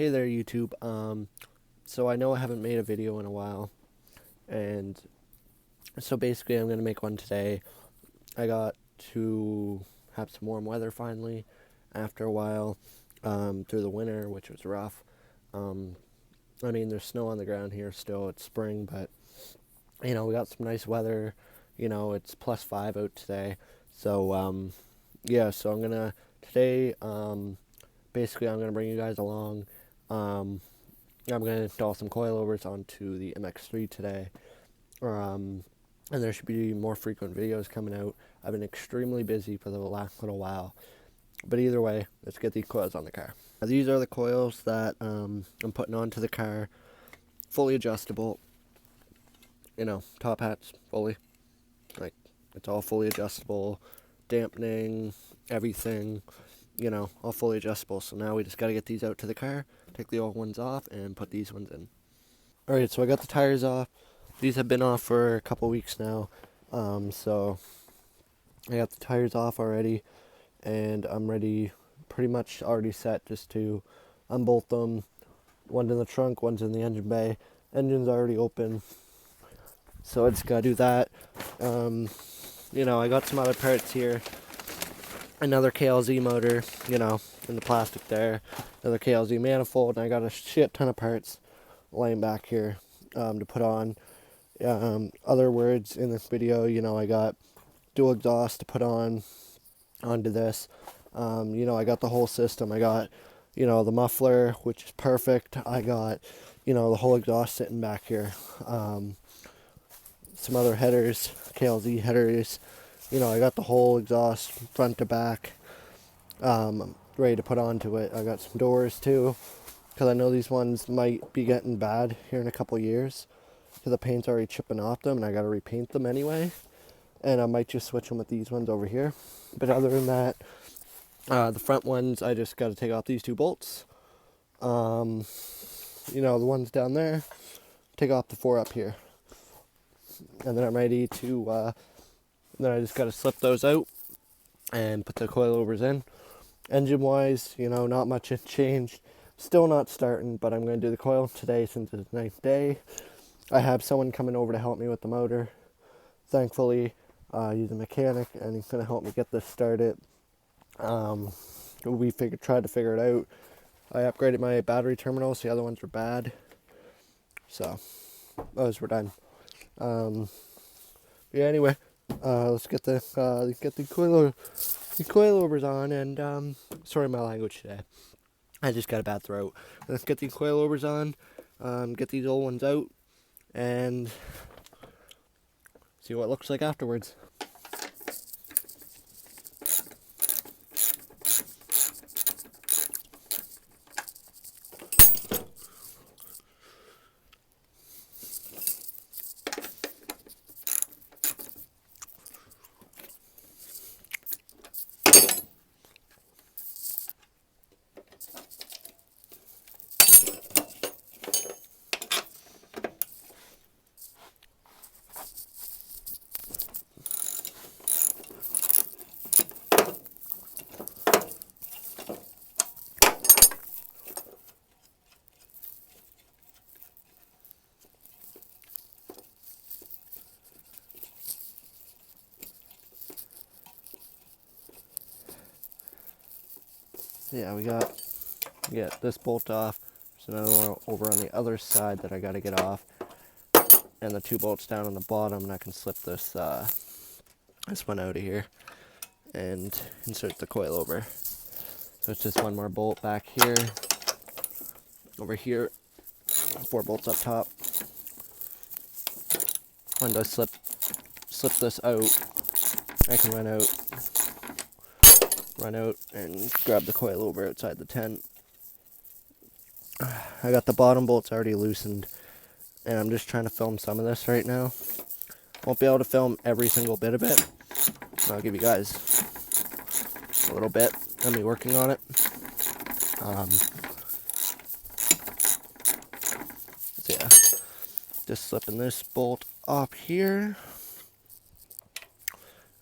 Hey there, YouTube. So I know I haven't made a video in a while, and so basically I'm gonna make one today. I got to have some warm weather finally after a while, through the winter, which was rough. Um, I mean, there's snow on the ground here still. It's spring, but we got some nice weather. It's +5 out today. So yeah, so I'm gonna today. Basically, I'm gonna bring you guys along. Um, I'm going to install some coilovers onto the mx3 today. And there should be more frequent videos coming out. I've been extremely busy for the last little while. But either way, let's get these coils on the car. Now, these are the coils that I'm putting onto the car. Fully adjustable. Top hats, fully. It's all fully adjustable. Dampening, everything. All fully adjustable. So now we just got to get these out to the car, take the old ones off, and put these ones in. Alright, so I got the tires off. These have been off for a couple weeks now. So I got the tires off already, and I'm ready, pretty much already set just to unbolt them. One's in the trunk, one's in the engine bay. Engine's already open, so I just gotta do that. I got some other parts here. Another KLZ motor, in the plastic there. Another KLZ manifold, and I got a shit ton of parts laying back here to put on. Other words in this video, I got dual exhaust to put onto this. I got the whole system. I got, the muffler, which is perfect. I got, the whole exhaust sitting back here. Some other headers, KLZ headers. I got the whole exhaust front to back, ready to put onto it. I got some doors too, because I know these ones might be getting bad here in a couple years, because the paint's already chipping off them, and I got to repaint them anyway. And I might just switch them with these ones over here. But other than that, the front ones, I just got to take off these two bolts. The ones down there, take off the 4 up here. And then I'm ready to, then I just got to slip those out and put the coilovers in. Engine-wise, not much has changed. Still not starting, but I'm going to do the coil today since it's a nice day. I have someone coming over to help me with the motor. Thankfully, he's a mechanic, and he's going to help me get this started. We tried to figure it out. I upgraded my battery terminals. The other ones were bad. So, those were done. Yeah, anyway, let's get the coilovers on, and sorry my language today. I just got a bad throat. Let's get these coilovers on, get these old ones out, and see what it looks like afterwards. Yeah, we get this bolt off. There's another one over on the other side that I got to get off, and the 2 bolts down on the bottom, and I can slip this this one out of here and insert the coilover. So it's just one more bolt back here, over here, 4 bolts up top. When I slip this out, I can run out and grab the coilover outside the tent. I got the bottom bolts already loosened, and I'm just trying to film some of this right now. Won't be able to film every single bit of it. I'll give you guys a little bit of me working on it. So yeah, just slipping this bolt off here.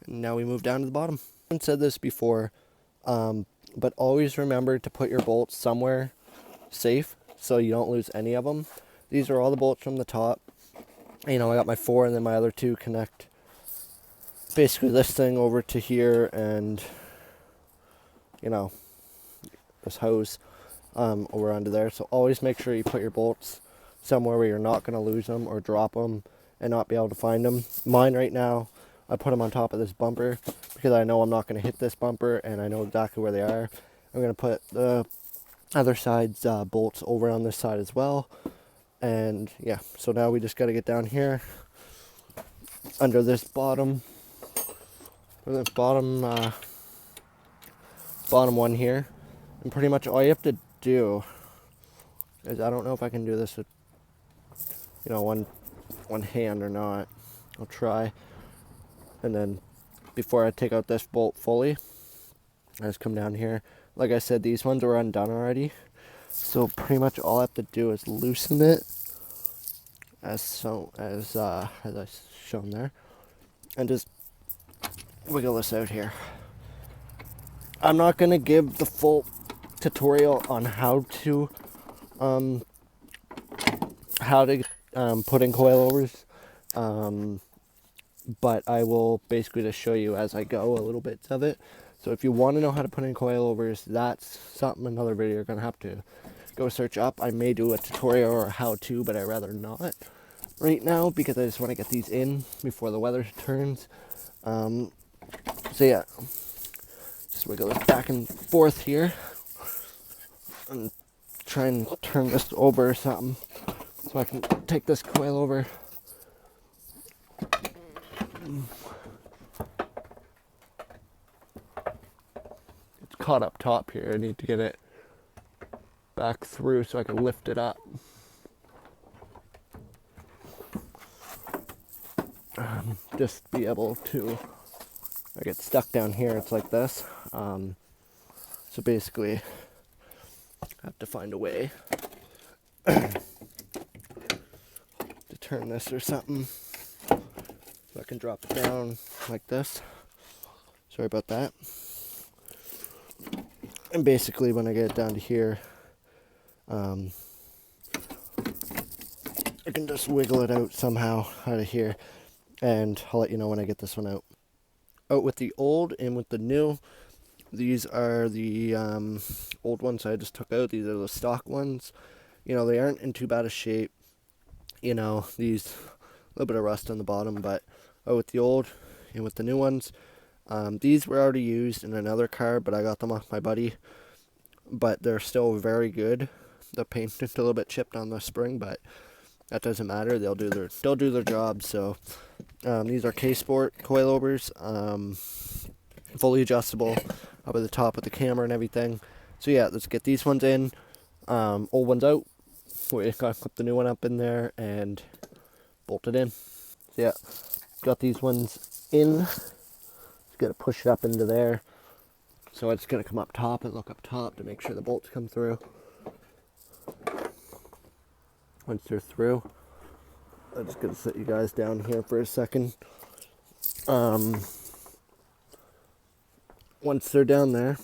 And now we move down to the bottom. I've said this before, but always remember to put your bolts somewhere safe so you don't lose any of them. These are all the bolts from the top. I got my 4 and then my other 2 connect basically this thing over to here and, this hose over onto there. So always make sure you put your bolts somewhere where you're not going to lose them or drop them and not be able to find them. Mine right now, I put them on top of this bumper because I know I'm not going to hit this bumper and I know exactly where they are. I'm going to put the other side's bolts over on this side as well. And yeah, so now we just got to get down here under this bottom one here, and pretty much all you have to do is, I don't know if I can do this with one hand or not. I'll try. And then before I take out this bolt fully, I just come down here. Like I said, these ones are undone already, so pretty much all I have to do is loosen it as I shown there, and just wiggle this out here. I'm not going to give the full tutorial on how to put in coilovers, but I will basically just show you as I go a little bits of it. So if you want to know how to put in coilovers, that's something, another video you're going to have to go search up. I may do a tutorial or a how-to, but I'd rather not right now because I just want to get these in before the weather turns. So yeah, just wiggle this back and forth here and try and turn this over or something so I can take this coil over. It's caught up top here. I need to get it back through so I can lift it up. Just be able to, I get stuck down here, it's like this. So basically, I have to find a way to turn this or something so I can drop it down like this. Sorry about that. And basically when I get it down to here, I can just wiggle it out somehow out of here, and I'll let you know when I get this one out. Out with the old and with the new. These are the old ones I just took out. These are the stock ones. They aren't in too bad a shape. These, a little bit of rust on the bottom, but out with the old and with the new ones. These were already used in another car, but I got them off my buddy. But they're still very good. The paint's a little bit chipped on the spring, but that doesn't matter. They'll do their job. So these are K-Sport coilovers, fully adjustable up at the top with the camera and everything. So yeah, let's get these ones in. Old ones out. We gotta clip the new one up in there and bolt it in. So yeah, got these ones in. Just gotta push it up into there. So it's gonna come up top and look up top to make sure the bolts come through. Once they're through, I'm just gonna sit you guys down here for a second. Once they're down there,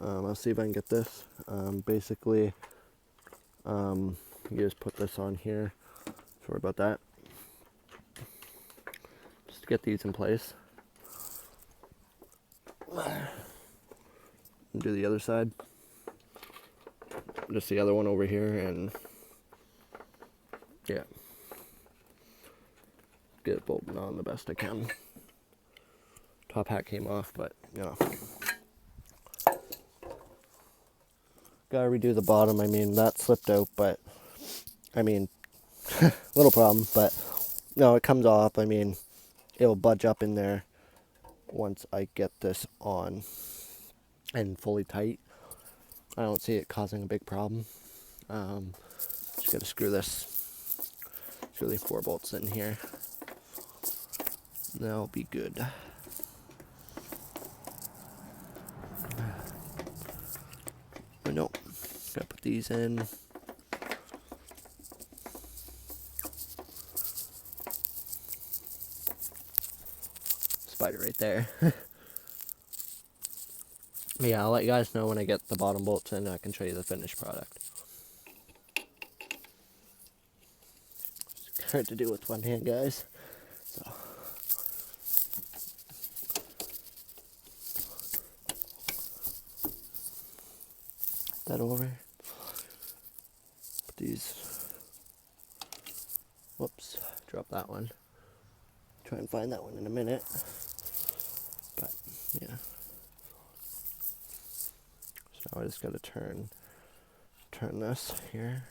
I'll see if I can get this. Basically, you just put this on here. Sorry about that. Just to get these in place. And do the other side. Just the other one over here, and yeah, get it bolted on the best I can. Top hat came off, but gotta redo the bottom. That slipped out, but little problem, but no, it comes off. It'll budge up in there once I get this on and fully tight. I don't see it causing a big problem. Just gotta screw the 4 bolts in here. That'll be good. But no, gotta put these in. Spider right there. Yeah, I'll let you guys know when I get the bottom bolts in and I can show you the finished product. It's hard to do with one hand, guys. So that over. Put these. Whoops, drop that one. Try and find that one in a minute. But yeah. So now I just gotta turn this here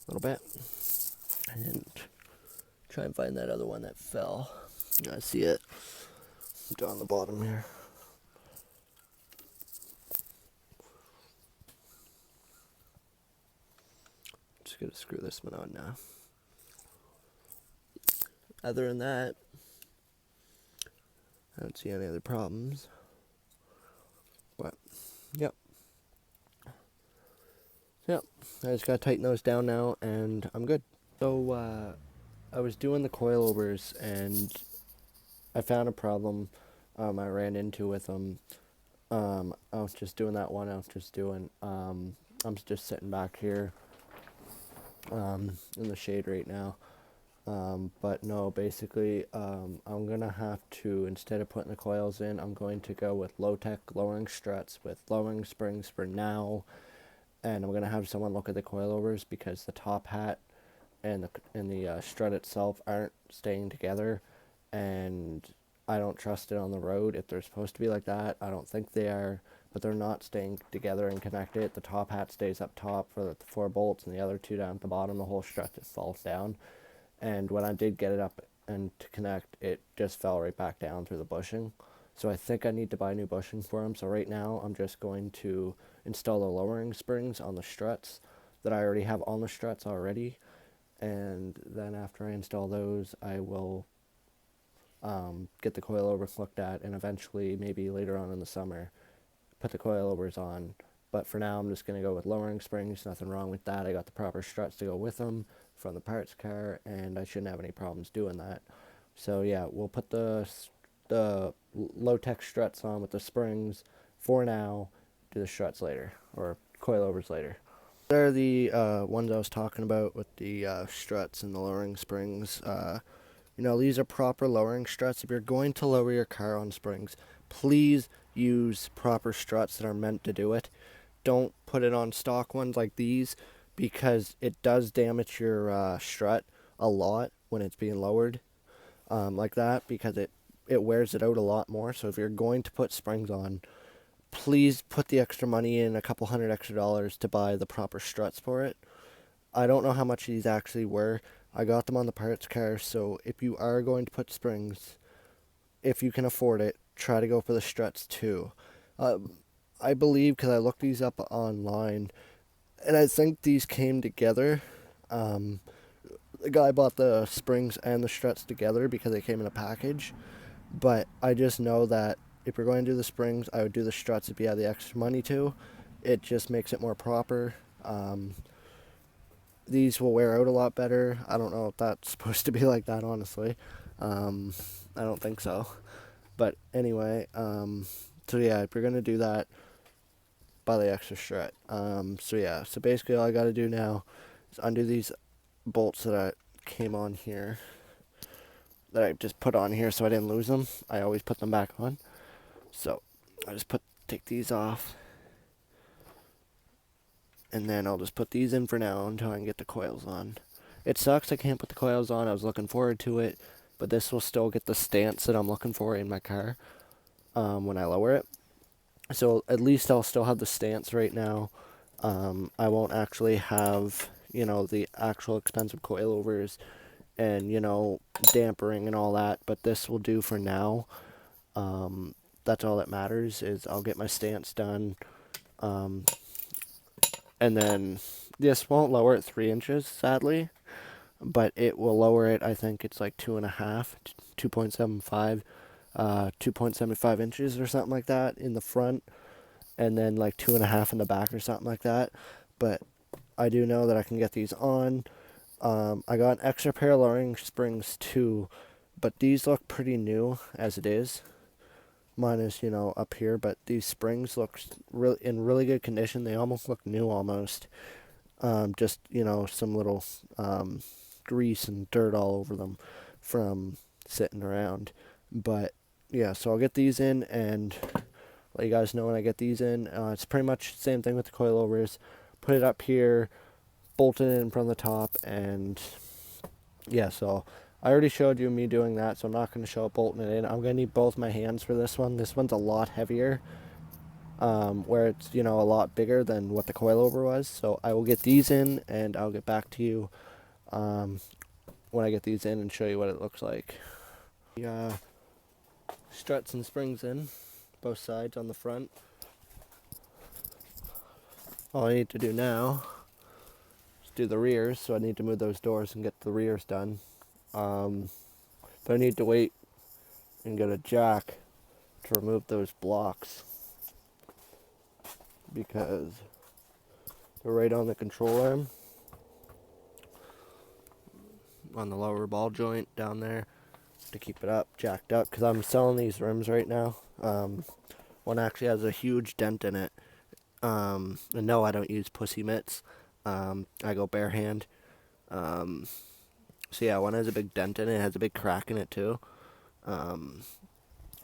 a little bit. And try and find that other one that fell. I see it down the bottom here. Just gonna screw this one on now. Other than that, I don't see any other problems. But, yep. Yep, I just gotta tighten those down now and I'm good. So, I was doing the coilovers and I found a problem I ran into with them. I was just doing that one I was just doing. I'm just sitting back here in the shade right now. But no, basically, I'm going to have to, instead of putting the coils in, I'm going to go with low-tech lowering struts with lowering springs for now. And I'm going to have someone look at the coilovers because the top hat and the strut itself aren't staying together. And I don't trust it on the road. If they're supposed to be like that, I don't think they are. But they're not staying together and connected. The top hat stays up top for the 4 bolts and the other 2 down at the bottom. The whole strut just falls down. And when I did get it up and to connect, it just fell right back down through the bushing. So I think I need to buy new bushing for them. So right now I'm just going to install the lowering springs on the struts that I already have on the struts already. And then after I install those, I will get the coilovers looked at, and eventually, maybe later on in the summer, put the coilovers on. But for now, I'm just going to go with lowering springs. Nothing wrong with that. I got the proper struts to go with them from the parts car, and I shouldn't have any problems doing that. So yeah, we'll put the low-tech struts on with the springs for now, do the struts later, or coilovers later. They're the ones I was talking about with the struts and the lowering springs. You know, these are proper lowering struts. If you're going to lower your car on springs, please use proper struts that are meant to do it. Don't put it on stock ones like these because it does damage your strut a lot when it's being lowered like that, because it wears it out a lot more. So if you're going to put springs on, please put the extra money in, a couple $100 extra to buy the proper struts for it. I don't know how much these actually were. I got them on the parts car, so if you are going to put springs, if you can afford it, try to go for the struts too. I believe, because I looked these up online, and I think these came together. The guy bought the springs and the struts together because they came in a package. But I just know that if you're going to do the springs, I would do the struts if you have the extra money to. It just makes it more proper. These will wear out a lot better. I don't know if that's supposed to be like that, honestly. I don't think so. But anyway, so yeah, if you're going to do that, buy the extra strut. So yeah, so basically all I got to do now is undo these bolts that I came on here, that I just put on here so I didn't lose them. I always put them back on. So I just take these off. And then I'll just put these in for now until I can get the coils on. It sucks I can't put the coils on. I was looking forward to it. But this will still get the stance that I'm looking for in my car when I lower it. So at least I'll still have the stance right now. I won't actually have, the actual expensive coilovers and, dampering and all that. But this will do for now. That's all that matters, is I'll get my stance done. And then this won't lower it 3 inches, sadly, but it will lower it, I think it's like 2.5, 2.75, 2.75 inches or something like that in the front, and then like 2.5 in the back or something like that. But I do know that I can get these on. I got an extra pair of lowering springs too, but these look pretty new as it is. Mine is, up here, but these springs look in really good condition. They almost look new almost. Just, some little grease and dirt all over them from sitting around. But yeah, so I'll get these in and let you guys know when I get these in. It's pretty much the same thing with the coilovers. Put it up here, bolt it in from the top, and yeah, so I already showed you me doing that, so I'm not going to show it bolting it in. I'm going to need both my hands for this one. This one's a lot heavier, where it's, a lot bigger than what the coilover was. So I will get these in, and I'll get back to you when I get these in and show you what it looks like. The struts and springs in, both sides on the front. All I need to do now is do the rears, so I need to move those doors and get the rears done. But I need to wait and get a jack to remove those blocks because they're right on the control arm on the lower ball joint down there to keep it up, jacked up, because I'm selling these rims right now. One actually has a huge dent in it. And no, I don't use pussy mitts. I go bare hand. So yeah, one has a big dent in it. It has a big crack in it too.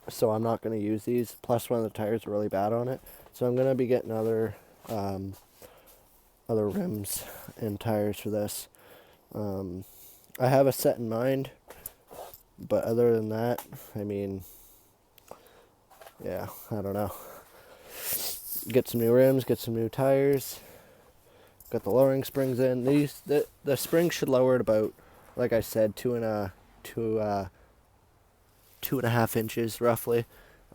So I'm not going to use these. Plus one of the tires are really bad on it. So I'm going to be getting other rims and tires for this. I have a set in mind. But other than that, I mean, yeah, I don't know. Get some new rims, get some new tires. Got the lowering springs in. The springs should lower at about, like I said, 2.5 inches roughly.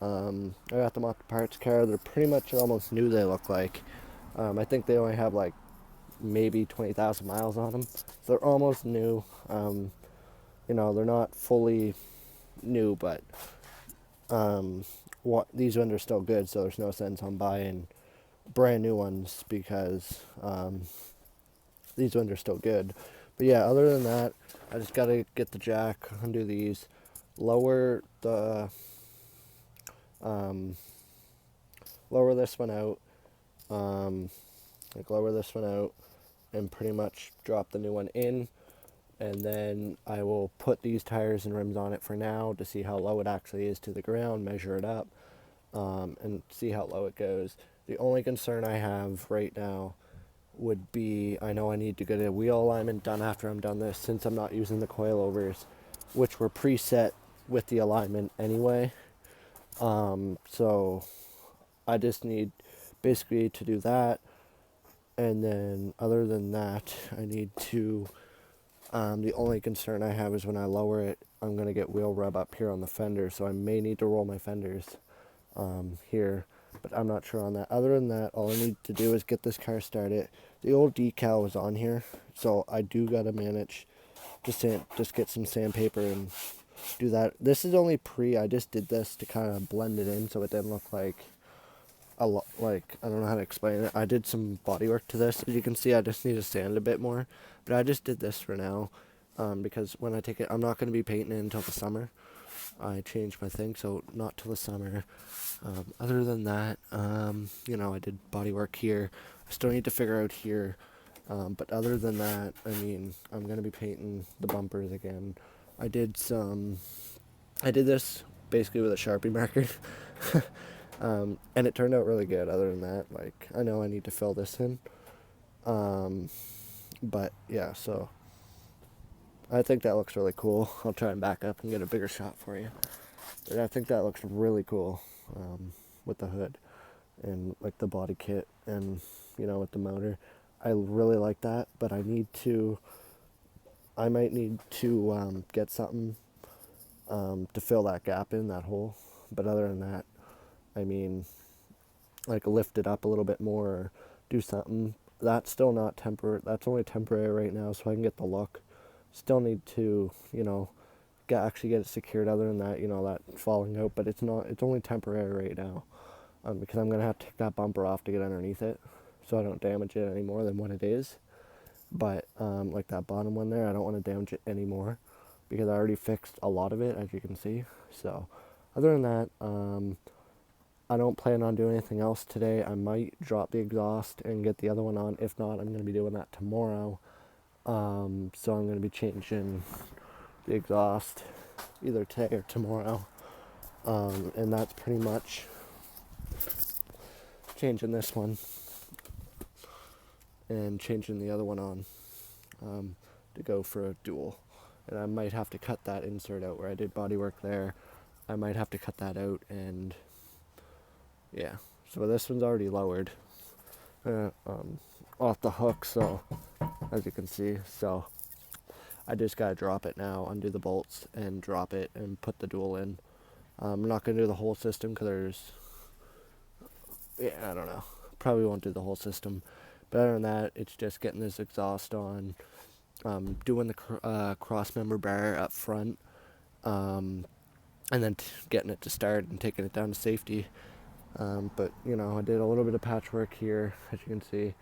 I got them off the parts car. They're pretty much almost new. They look like. I think they only have like maybe 20,000 miles on them. So they're almost new. They're not fully new, but these ones are still good, so there's no sense on buying brand new ones because these ones are still good. But yeah, other than that, I just gotta get the jack, undo these, lower this one out, lower this one out, and pretty much drop the new one in. And then I will put these tires and rims on it for now to see how low it actually is to the ground, measure it up, and see how low it goes. The only concern I have right now would be, I know I need to get a wheel alignment done after I'm done this, since I'm not using the coilovers, which were preset with the alignment anyway. So I just need basically to do that. And then other than that, I need to... the only concern I have is when I lower it, I'm going to get wheel rub up here on the fender, so I may need to roll my fenders here, but I'm not sure on that. Other than that, all I need to do is get this car started. The old decal was on here, so I do got to manage just get some sandpaper and do that. This is only I just did this to kind of blend it in so it didn't look like I don't know how to explain it. I did some body work to this. As you can see, I just need to sand a bit more. But I just did this for now because when I take it, I'm not going to be painting it until the summer. I changed my thing, so not till the summer. Other than that, I did body work here. I still need to figure out here. But other than that, I mean, I'm going to be painting the bumpers again. I did this basically with a Sharpie marker. And it turned out really good. Other than that, I know I need to fill this in. But yeah, so I think that looks really cool. I'll try and back up and get a bigger shot for you. But I think that looks really cool with the hood and the body kit and with the motor. I really like that, but I might need to get something to fill that gap in, that hole. But other than that, I mean, lift it up a little bit more or do something. That's still not temporary. That's only temporary right now, so I can get the look. Still need to, actually get it secured. Other than that, that falling out. But it's not. It's only temporary right now, because I'm gonna have to take that bumper off to get underneath it, so I don't damage it any more than what it is. But that bottom one there, I don't want to damage it anymore because I already fixed a lot of it, as you can see. So other than that, I don't plan on doing anything else today. I might drop the exhaust and get the other one on. If not, I'm going to be doing that tomorrow. So I'm going to be changing the exhaust either today or tomorrow. And that's pretty much changing this one and changing the other one on to go for a dual. And I might have to cut that insert out where I did body work there. I might have to cut that out, and yeah. So this one's already lowered off the hook, so as you can see, so I just gotta drop it now, undo the bolts and drop it and put the dual in. I'm not gonna do the whole system because I don't know, probably won't do the whole system. But other than that, it's just getting this exhaust on, doing the cross member bar up front, and then getting it to start and taking it down to safety. But I did a little bit of patchwork here, as you can see,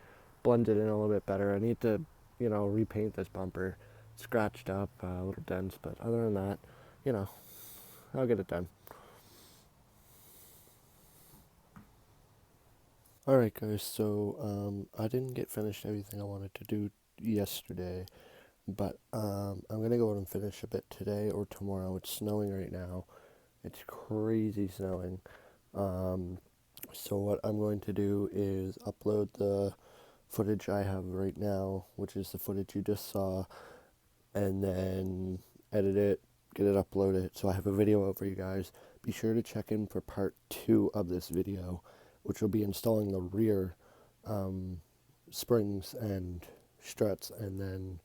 blended in a little bit better. I need to, repaint this bumper, scratched up, little dents, but other than that, I'll get it done. Alright guys, so I didn't get finished everything I wanted to do yesterday, but I'm gonna go out and finish a bit today or tomorrow. It's snowing right now. It's crazy snowing. So what I'm going to do is upload the footage I have right now, which is the footage you just saw, and then edit it, get it uploaded. So I have a video over you guys. Be sure to check in for part 2 of this video, which will be installing the rear springs and struts, and then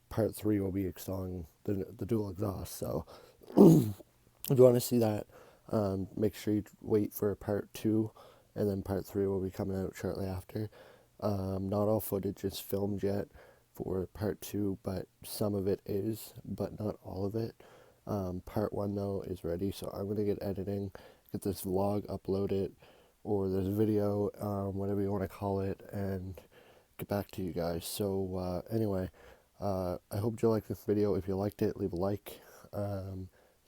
part 3 will be installing the dual exhaust. So if you want to see that, make sure you wait for part 2, and then part 3 will be coming out shortly after. Not all footage is filmed yet for part 2, but some of it is, but not all of it. Part 1 though is ready, so I'm gonna get editing, get this vlog uploaded, or this video, whatever you want to call it, and get back to you guys. So anyway, I hope you liked this video. If you liked it, leave a like,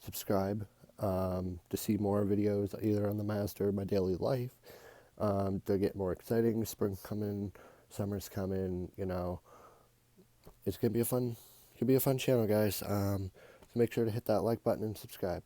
subscribe to see more videos either on the Mazda or my daily life. They'll get more exciting. Spring coming, summer's coming. It's gonna be a fun channel, guys. So make sure to hit that like button and subscribe.